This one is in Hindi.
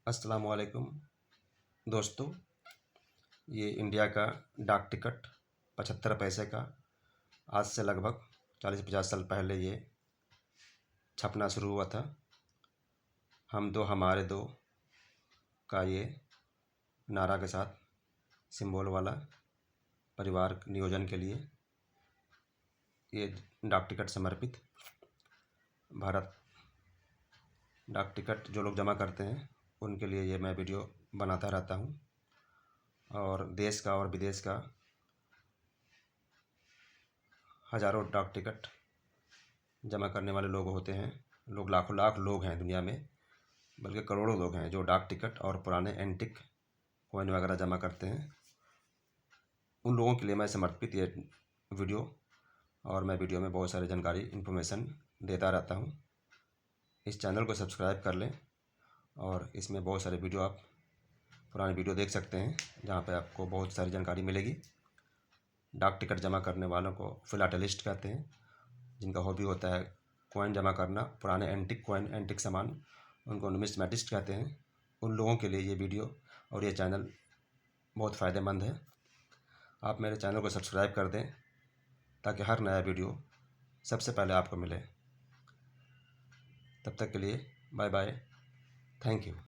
अस्सलाम वालेकुम दोस्तों। ये इंडिया का डाक टिकट 75 पैसे का आज से लगभग 40-50 साल पहले ये छपना शुरू हुआ था। हम दो हमारे दो का ये नारा के साथ सिंबल वाला परिवार नियोजन के लिए ये डाक टिकट समर्पित। भारत डाक टिकट जो लोग जमा करते हैं उनके लिए ये मैं वीडियो बनाता रहता हूँ। और देश का और विदेश का हज़ारों डाक टिकट जमा करने वाले लोग होते हैं। लोग लाखों लाख लोग हैं दुनिया में, बल्कि करोड़ों लोग हैं जो डाक टिकट और पुराने एंटिक कॉइन वगैरह जमा करते हैं। उन लोगों के लिए मैं समर्पित ये वीडियो, और मैं वीडियो में बहुत सारी जानकारी इन्फॉर्मेशन देता रहता हूँ। इस चैनल को सब्सक्राइब कर लें और इसमें बहुत सारे वीडियो आप पुराने वीडियो देख सकते हैं, जहाँ पे आपको बहुत सारी जानकारी मिलेगी। डाक टिकट जमा करने वालों को फिलाटेलिस्ट कहते हैं, जिनका हॉबी होता है कॉइन जमा करना, पुराने एंटिक कॉइन, एंटिक सामान, उनको नुमिस्मेटिस्ट कहते हैं। उन लोगों के लिए ये वीडियो और ये चैनल बहुत फ़ायदेमंद है। आप मेरे चैनल को सब्सक्राइब कर दें ताकि हर नया वीडियो सबसे पहले आपको मिले। तब तक के लिए बाय बाय, थैंक यू।